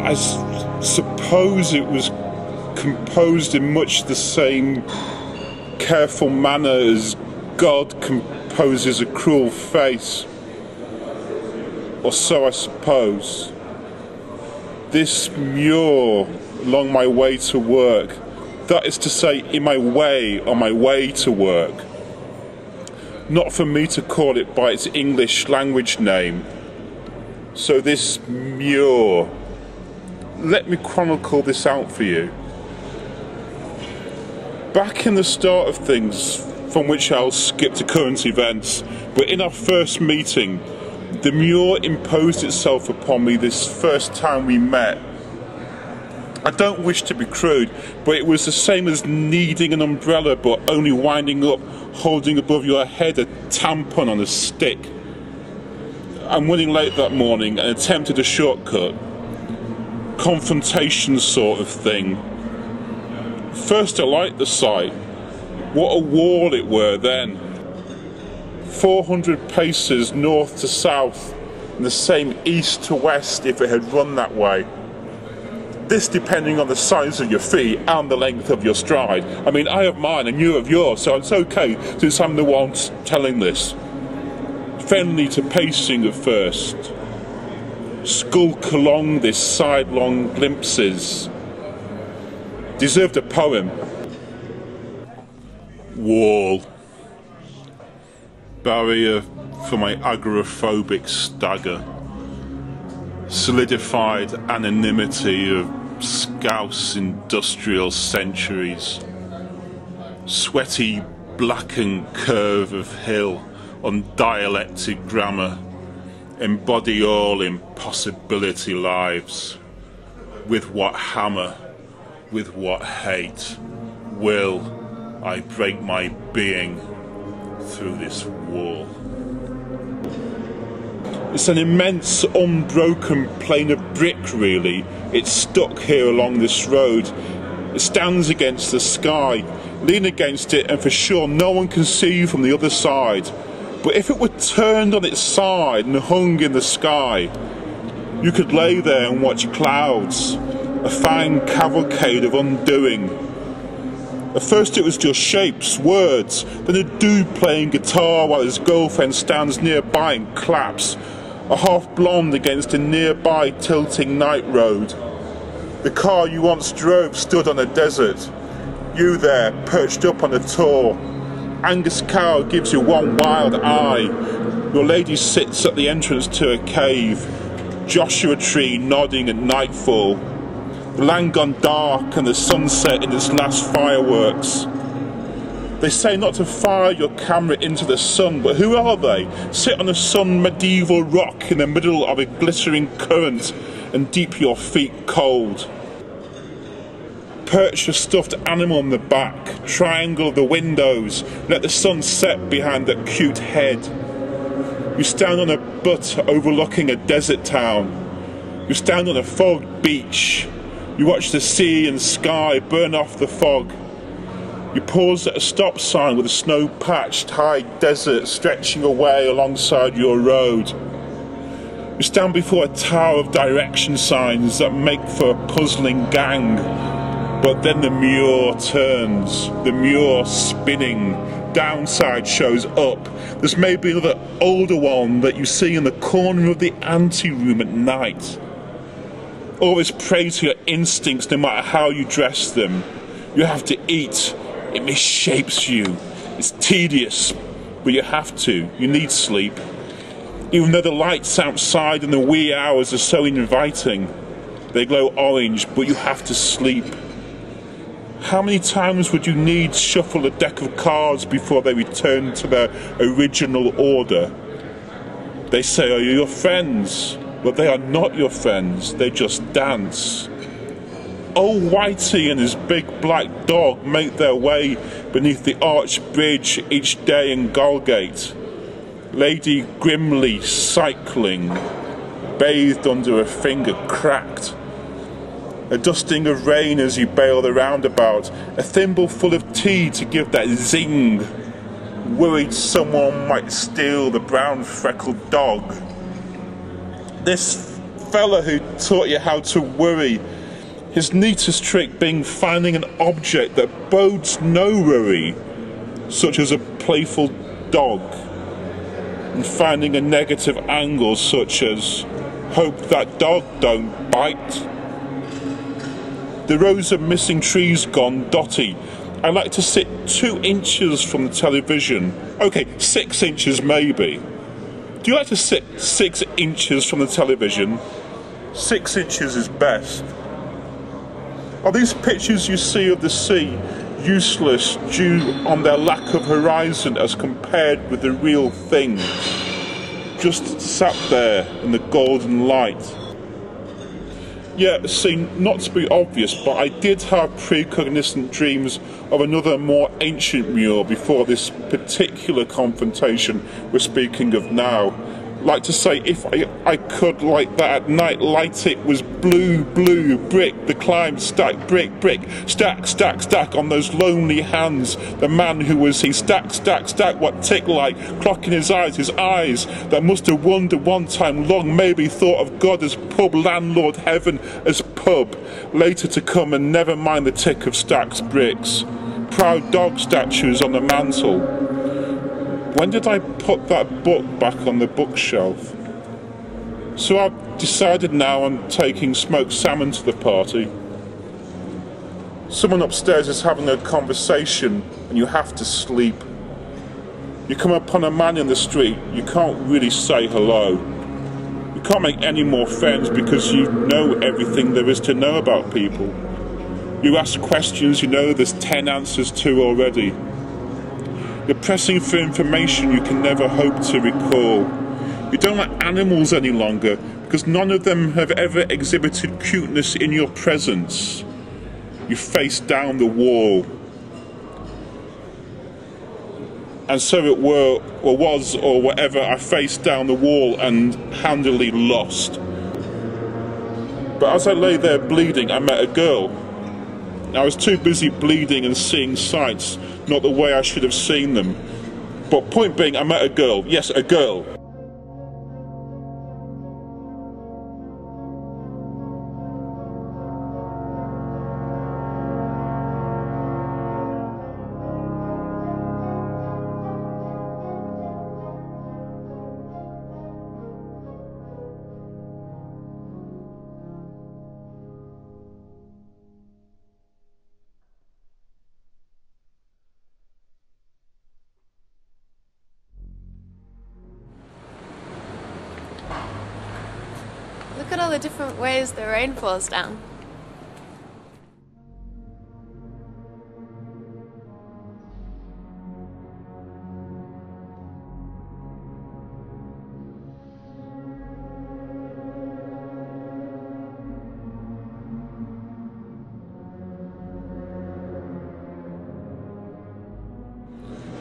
I suppose it was composed in much the same careful manner as God composes a cruel face, or so I suppose. This Mur along my way to work, that is to say, in my way, on my way to work. Not for me to call it by its English language name. So this Mur, let me chronicle this out for you. Back in the start of things, from which I'll skip to current events, but in our first meeting, the Mur imposed itself upon me this first time we met. I don't wish to be crude, but it was the same as needing an umbrella but only winding up, holding above your head a tampon on a stick. I'm running late that morning and attempted a shortcut. Confrontation sort of thing. First I liked the sight. What a wall it were then. 400 paces north to south, and the same east to west if it had run that way. This depending on the size of your feet and the length of your stride. I mean, I have mine and you have yours, so it's okay since I'm the one telling this. Friendly to pacing at first. Skulk along this sidelong glimpses. Deserved a poem. Wall. Barrier for my agoraphobic stagger. Solidified anonymity of Scouse industrial centuries. Sweaty blackened curve of hill on dialectic grammar. Embody all impossibility lives. With what hammer, with what hate, will I break my being through this wall. It's an immense unbroken plane of brick really. It's stuck here along this road. It stands against the sky. Lean against it and for sure no one can see you from the other side. But if it were turned on its side and hung in the sky, you could lay there and watch clouds, a fine cavalcade of undoing. At first it was just shapes, words, then a dude playing guitar while his girlfriend stands nearby and claps, a half blonde against a nearby tilting night road. The car you once drove stood on a desert, you there perched up on a tor. Angus cow gives you one wild eye, your lady sits at the entrance to a cave, Joshua tree nodding at nightfall. The land gone dark and the sunset in its last fireworks. They say not to fire your camera into the sun, but who are they? Sit on a sun medieval rock in the middle of a glittering current and deep your feet cold. Perch a stuffed animal on the back, triangle the windows, let the sun set behind that cute head. You stand on a butte overlooking a desert town. You stand on a fogged beach. You watch the sea and sky burn off the fog. You pause at a stop sign with a snow-patched high desert stretching away alongside your road. You stand before a tower of direction signs that make for a puzzling gang. But then the Mur turns, the Mur spinning, downside shows up. There's maybe another older one that you see in the corner of the ante-room at night. Always prey to your instincts no matter how you dress them. You have to eat, it misshapes you. It's tedious, but you have to, you need sleep. Even though the lights outside in the wee hours are so inviting, they glow orange, but you have to sleep. How many times would you need shuffle a deck of cards before they return to their original order? They say, are you your friends? But they are not your friends, they just dance. Old Whitey and his big black dog make their way beneath the arched bridge each day in Gallgate. Lady grimly cycling, bathed under a finger cracked. A dusting of rain as you bail the roundabout, a thimble full of tea to give that zing. Worried someone might steal the brown freckled dog. This fella who taught you how to worry. His neatest trick being finding an object that bodes no worry, such as a playful dog, and finding a negative angle such as hope that dog don't bite. The rows of missing trees gone dotty. I like to sit 2 inches from the television. Okay, 6 inches maybe. Do you like to sit 6 inches from the television? 6 inches is best. Are these pictures you see of the sea useless due on their lack of horizon as compared with the real thing? Just sat there in the golden light. Yeah, see, not to be obvious, but I did have precognizant dreams of another more ancient Mur before this particular confrontation we're speaking of now. Like to say, if I could, like that at night, light it was blue, blue, brick, the climb, stack, brick, brick, stack, stack, stack on those lonely hands. The man who was he, stack, stack, stack, what tick like, clock in his eyes that must have wondered one time long, maybe thought of God as pub, landlord, heaven as pub, later to come and never mind the tick of stacks, bricks. Proud dog statues on the mantle. When did I put that book back on the bookshelf? So I've decided now on taking smoked salmon to the party. Someone upstairs is having a conversation and you have to sleep. You come upon a man in the street, you can't really say hello. You can't make any more friends because you know everything there is to know about people. You ask questions you know there's 10 answers to already. You're pressing for information you can never hope to recall. You don't like animals any longer because none of them have ever exhibited cuteness in your presence. You face down the wall. And so it were, or was, or whatever, I faced down the wall and handily lost. But as I lay there bleeding, I met a girl. I was too busy bleeding and seeing sights, not the way I should have seen them. But point being, I met a girl. Yes, a girl. Look at all the different ways the rain falls down.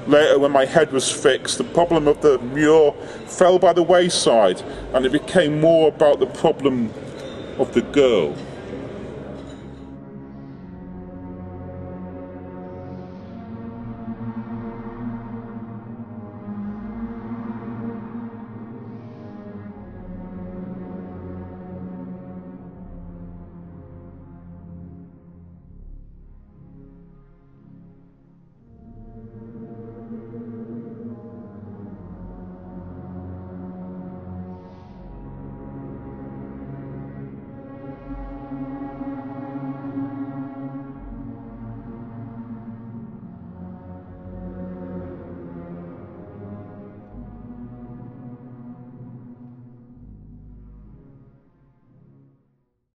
Later, when my head was fixed, the problem of the Mur fell by the wayside, and it became more about the problem of the girl.